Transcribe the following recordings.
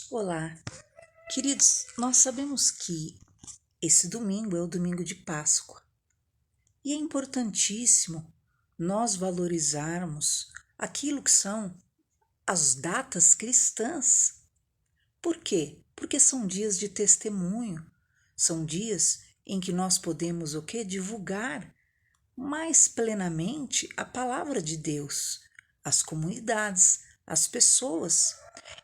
Olá, queridos, nós sabemos que esse domingo é o domingo de Páscoa e é importantíssimo nós valorizarmos aquilo que são as datas cristãs. Por quê? Porque são dias de testemunho, são dias em que nós podemos o quê? Divulgar mais plenamente a palavra de Deus, as comunidades, as pessoas.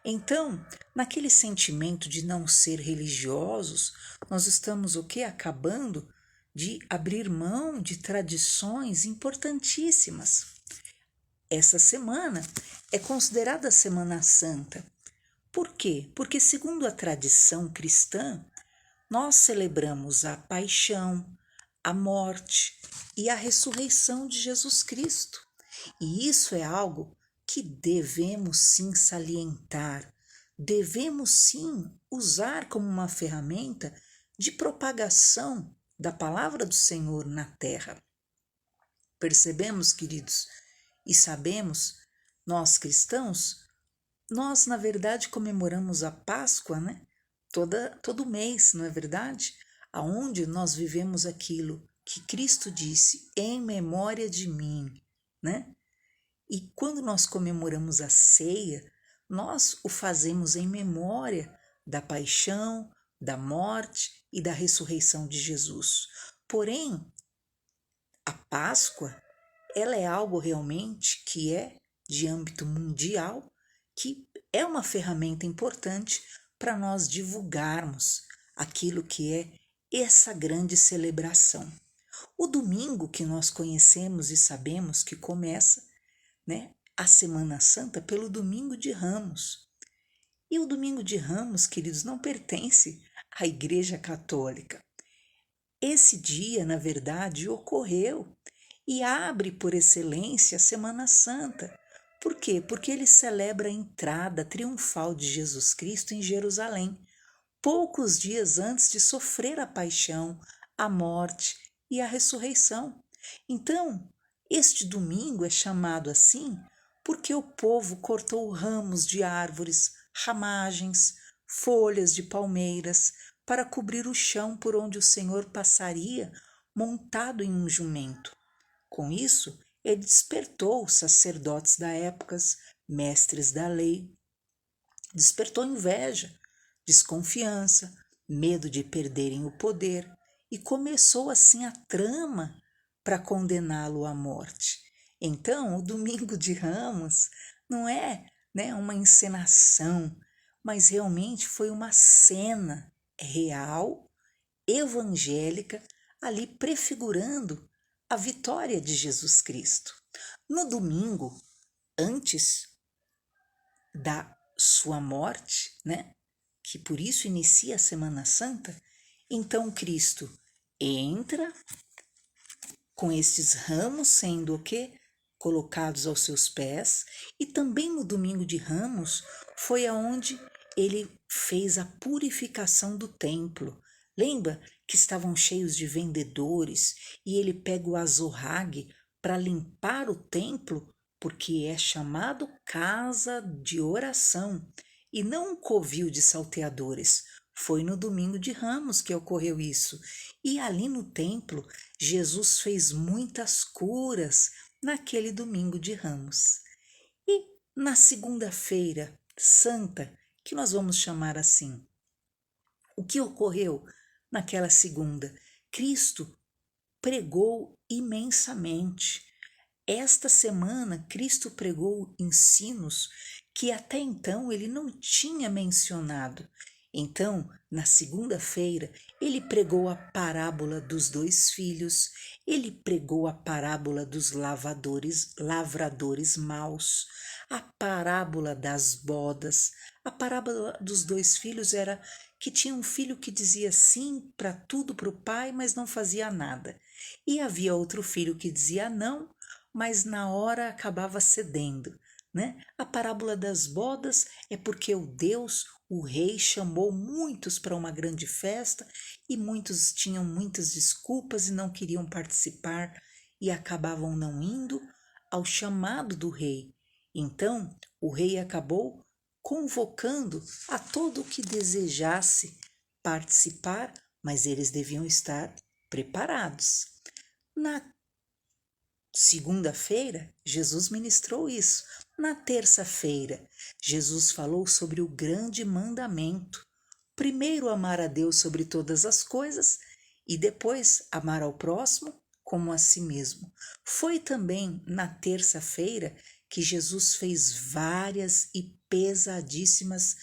Então, naquele sentimento de não ser religiosos, nós estamos o quê? Acabando de abrir mão de tradições importantíssimas. Essa semana é considerada a Semana Santa. Por quê? Porque, segundo a tradição cristã, nós celebramos a paixão, a morte e a ressurreição de Jesus Cristo. E isso é algo que devemos sim salientar, devemos sim usar como uma ferramenta de propagação da palavra do Senhor na terra. Percebemos, queridos, e sabemos, nós cristãos, nós na verdade comemoramos a Páscoa, né? Todo mês, não é verdade? Aonde nós vivemos aquilo que Cristo disse, em memória de mim, né? E quando nós comemoramos a ceia, nós o fazemos em memória da paixão, da morte e da ressurreição de Jesus. Porém, a Páscoa, ela é algo realmente que é de âmbito mundial, que é uma ferramenta importante para nós divulgarmos aquilo que é essa grande celebração. O domingo que nós conhecemos e sabemos que começa, né, a Semana Santa pelo Domingo de Ramos. E o Domingo de Ramos, queridos, não pertence à Igreja Católica. Esse dia, na verdade, ocorreu e abre por excelência a Semana Santa. Por quê? Porque ele celebra a entrada triunfal de Jesus Cristo em Jerusalém, poucos dias antes de sofrer a paixão, a morte e a ressurreição. Então, este domingo é chamado assim porque o povo cortou ramos de árvores, ramagens, folhas de palmeiras para cobrir o chão por onde o Senhor passaria montado em um jumento. Com isso, ele despertou os sacerdotes da época, mestres da lei, despertou inveja, desconfiança, medo de perderem o poder e começou assim a trama para condená-lo à morte. Então, o Domingo de Ramos não é, né, uma encenação, mas realmente foi uma cena real, evangélica, ali prefigurando a vitória de Jesus Cristo. No domingo, antes da sua morte, né, que por isso inicia a Semana Santa, então Cristo entra com estes ramos sendo o quê? Colocados aos seus pés, e também no domingo de Ramos foi aonde ele fez a purificação do templo. Lembra que estavam cheios de vendedores e ele pega o azorrague para limpar o templo, porque é chamado casa de oração e não um covil de salteadores. Foi no domingo de Ramos que ocorreu isso. E ali no templo, Jesus fez muitas curas naquele domingo de Ramos. E na segunda-feira santa, que nós vamos chamar assim, o que ocorreu naquela segunda? Cristo pregou imensamente. Esta semana, Cristo pregou ensinos que até então ele não tinha mencionado. Então, na segunda-feira, ele pregou a parábola dos dois filhos, ele pregou a parábola dos lavradores maus, a parábola das bodas. A parábola dos dois filhos era que tinha um filho que dizia sim para tudo para o pai, mas não fazia nada. E havia outro filho que dizia não, mas na hora acabava cedendo, né? A parábola das bodas é porque o rei, chamou muitos para uma grande festa e muitos tinham muitas desculpas e não queriam participar e acabavam não indo ao chamado do rei. Então, o rei acabou convocando a todo o que desejasse participar, mas eles deviam estar preparados. Na segunda-feira, Jesus ministrou isso. Na terça-feira, Jesus falou sobre o grande mandamento. Primeiro, amar a Deus sobre todas as coisas e depois amar ao próximo como a si mesmo. Foi também na terça-feira que Jesus fez várias e pesadíssimas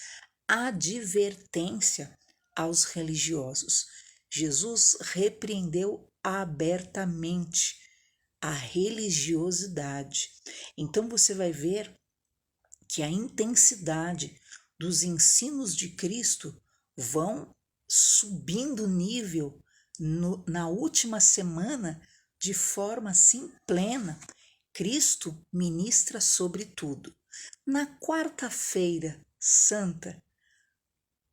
advertências aos religiosos. Jesus repreendeu abertamente a religiosidade. Então você vai ver que a intensidade dos ensinos de Cristo vão subindo nível na última semana de forma assim plena. Cristo ministra sobre tudo. Na quarta-feira santa,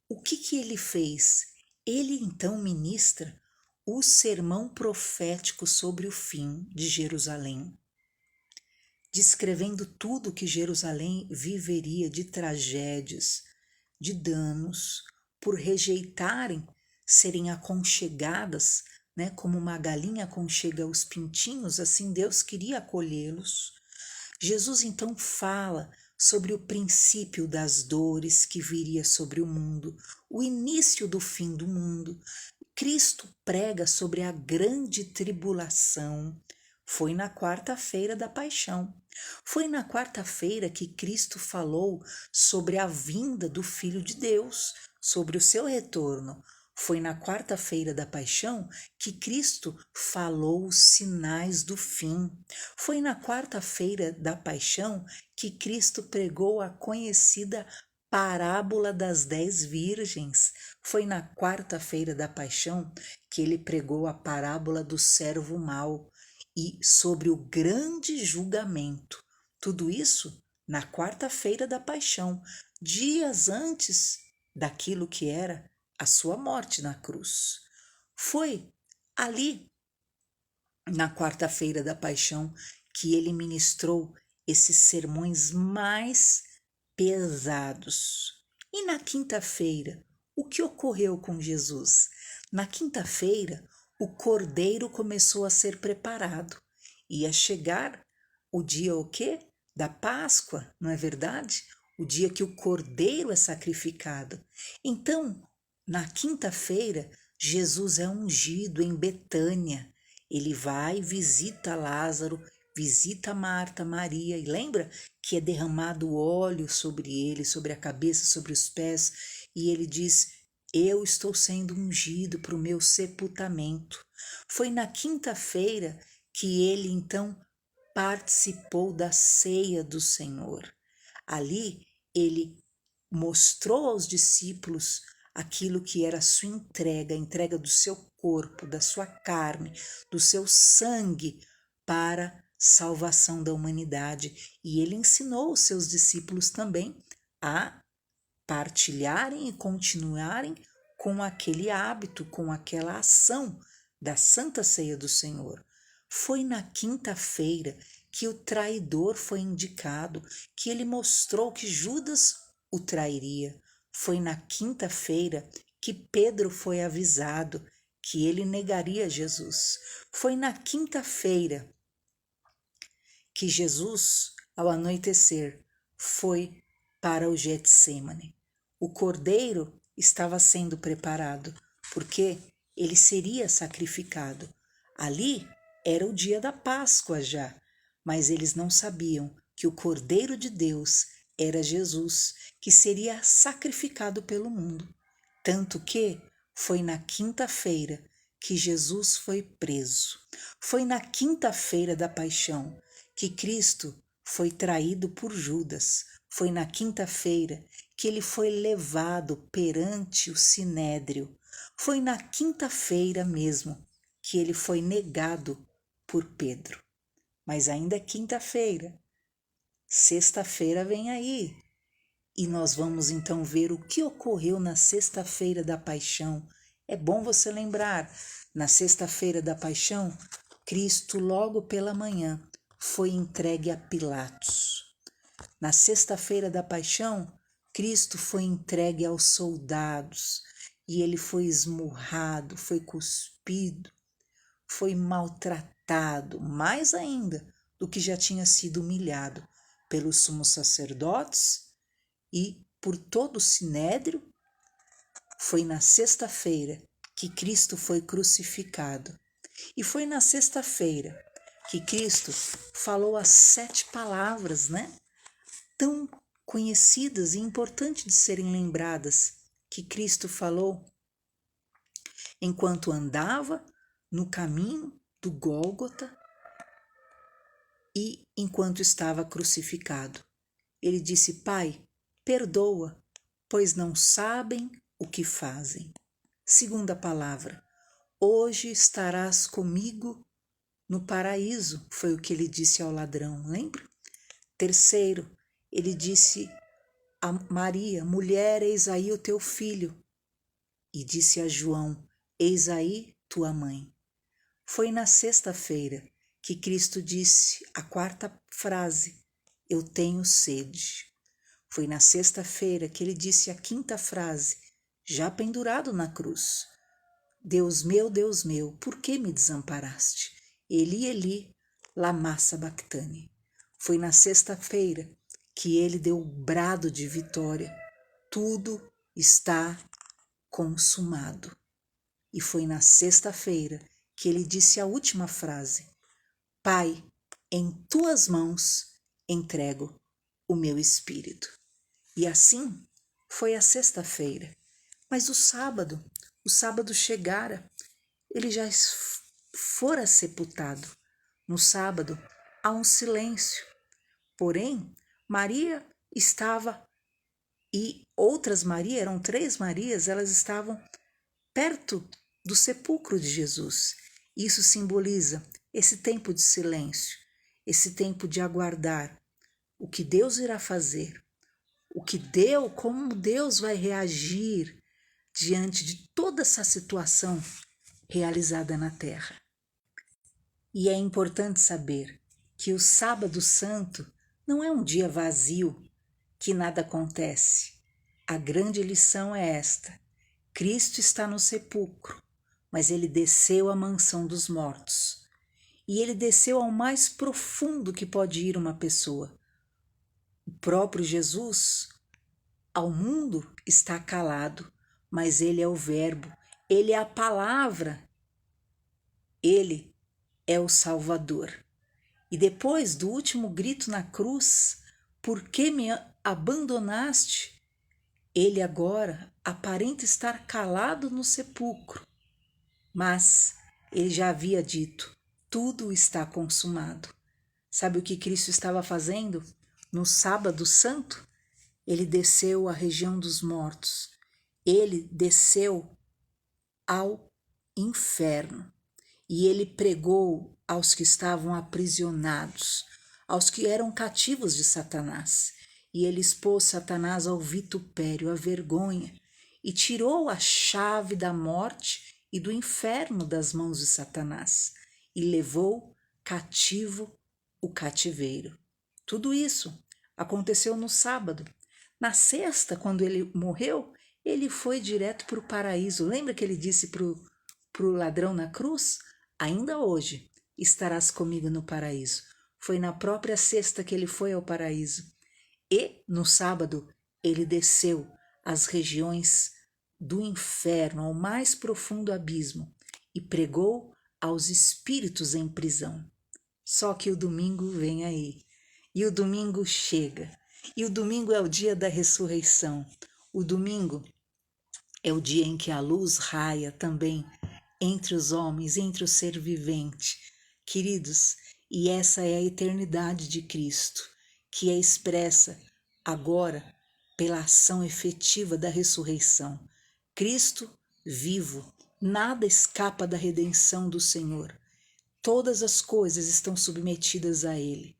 o que ele fez? Ele então ministra o sermão profético sobre o fim de Jerusalém, descrevendo tudo que Jerusalém viveria de tragédias, de danos, por rejeitarem serem aconchegadas, né, como uma galinha aconchega os pintinhos, assim Deus queria acolhê-los. Jesus então fala sobre o princípio das dores que viria sobre o mundo, o início do fim do mundo. Cristo prega sobre a grande tribulação. Foi na quarta-feira da paixão. Foi na quarta-feira que Cristo falou sobre a vinda do Filho de Deus, sobre o seu retorno. Foi na quarta-feira da paixão que Cristo falou os sinais do fim. Foi na quarta-feira da paixão que Cristo pregou a conhecida parábola das 10 virgens. Foi na quarta-feira da paixão que ele pregou a parábola do servo mau e sobre o grande julgamento. Tudo isso na quarta-feira da paixão, dias antes daquilo que era a sua morte na cruz. Foi ali, na quarta-feira da paixão, que ele ministrou esses sermões mais pesados. E na quinta-feira, o que ocorreu com Jesus? Na quinta-feira, o cordeiro começou a ser preparado. Ia chegar o dia o quê? Da Páscoa, não é verdade? O dia que o cordeiro é sacrificado. Então, na quinta-feira, Jesus é ungido em Betânia. Ele vai, visita Lázaro, visita Marta, Maria, e lembra que é derramado óleo sobre ele, sobre a cabeça, sobre os pés, e ele diz: eu estou sendo ungido para o meu sepultamento. Foi na quinta-feira que ele então participou da ceia do Senhor. Ali ele mostrou aos discípulos aquilo que era a sua entrega, a entrega do seu corpo, da sua carne, do seu sangue para salvação da humanidade. E ele ensinou os seus discípulos também a partilharem e continuarem com aquele hábito, com aquela ação da Santa Ceia do Senhor. Foi na quinta-feira que o traidor foi indicado, que ele mostrou que Judas o trairia. Foi na quinta-feira que Pedro foi avisado que ele negaria Jesus. Foi na quinta-feira que Jesus, ao anoitecer, foi para o Getsêmani. O cordeiro estava sendo preparado, porque ele seria sacrificado. Ali era o dia da Páscoa já, mas eles não sabiam que o Cordeiro de Deus era Jesus, que seria sacrificado pelo mundo. Tanto que foi na quinta-feira que Jesus foi preso. Foi na quinta-feira da paixão que Cristo foi traído por Judas. Foi na quinta-feira que ele foi levado perante o sinédrio. Foi na quinta-feira mesmo que ele foi negado por Pedro. Mas ainda é quinta-feira. Sexta-feira vem aí. E nós vamos então ver o que ocorreu na sexta-feira da paixão. É bom você lembrar, na sexta-feira da paixão, Cristo logo pela manhã foi entregue a Pilatos. Na sexta-feira da paixão, Cristo foi entregue aos soldados e ele foi esmurrado, foi cuspido, foi maltratado, mais ainda do que já tinha sido humilhado pelos sumos sacerdotes e por todo o sinédrio. Foi na sexta-feira que Cristo foi crucificado. E foi na sexta-feira que Cristo falou as 7 palavras, tão conhecidas e importantes de serem lembradas, que Cristo falou enquanto andava no caminho do Gólgota e enquanto estava crucificado. Ele disse: Pai, perdoa, pois não sabem o que fazem. Segunda palavra: hoje estarás comigo no paraíso, foi o que ele disse ao ladrão, lembra? Terceiro, ele disse a Maria: mulher, eis aí o teu filho. E disse a João: eis aí tua mãe. Foi na sexta-feira que Cristo disse a 4ª frase: eu tenho sede. Foi na sexta-feira que ele disse a 5ª frase, já pendurado na cruz: Deus meu, por que me desamparaste? Eli, Eli, lama sabachthani. Foi na sexta-feira que ele deu o brado de vitória: tudo está consumado. E foi na sexta-feira que ele disse a última frase: Pai, em tuas mãos entrego o meu espírito. E assim foi a sexta-feira. Mas o sábado chegara, ele já fora sepultado. No sábado há um silêncio. Porém, Maria estava e outras Marias, eram 3 Marias, elas estavam perto do sepulcro de Jesus. Isso simboliza esse tempo de silêncio, esse tempo de aguardar o que Deus irá fazer, como Deus vai reagir diante de toda essa situação realizada na terra. E é importante saber que o Sábado Santo não é um dia vazio, que nada acontece. A grande lição é esta: Cristo está no sepulcro, mas ele desceu à mansão dos mortos. E ele desceu ao mais profundo que pode ir uma pessoa. O próprio Jesus, ao mundo, está calado, mas ele é o Verbo, ele é a palavra, ele é o Salvador. E depois do último grito na cruz: por que me abandonaste? Ele agora aparenta estar calado no sepulcro, mas ele já havia dito: tudo está consumado. Sabe o que Cristo estava fazendo? No Sábado Santo, ele desceu à região dos mortos. Ele desceu ao inferno e ele pregou aos que estavam aprisionados, aos que eram cativos de Satanás. E ele expôs Satanás ao vitupério, à vergonha, e tirou a chave da morte e do inferno das mãos de Satanás, e levou cativo o cativeiro. Tudo isso aconteceu no sábado. Na sexta, quando ele morreu, ele foi direto para o paraíso. Lembra que ele disse para o ladrão na cruz: ainda hoje estarás comigo no paraíso. Foi na própria sexta que ele foi ao paraíso. E no sábado ele desceu às regiões do inferno, ao mais profundo abismo, e pregou aos espíritos em prisão. Só que o domingo vem aí, e o domingo chega, e o domingo é o dia da ressurreição. O domingo é o dia em que a luz raia também entre os homens, entre o ser vivente. Queridos, e essa é a eternidade de Cristo, que é expressa agora pela ação efetiva da ressurreição. Cristo vivo, nada escapa da redenção do Senhor. Todas as coisas estão submetidas a Ele.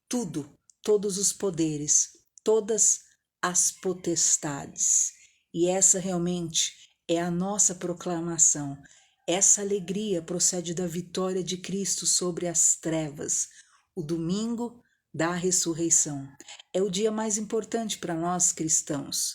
Tudo, todos os poderes, todas as potestades. E essa realmente é a nossa proclamação. Essa alegria procede da vitória de Cristo sobre as trevas. O domingo da ressurreição é o dia mais importante para nós cristãos.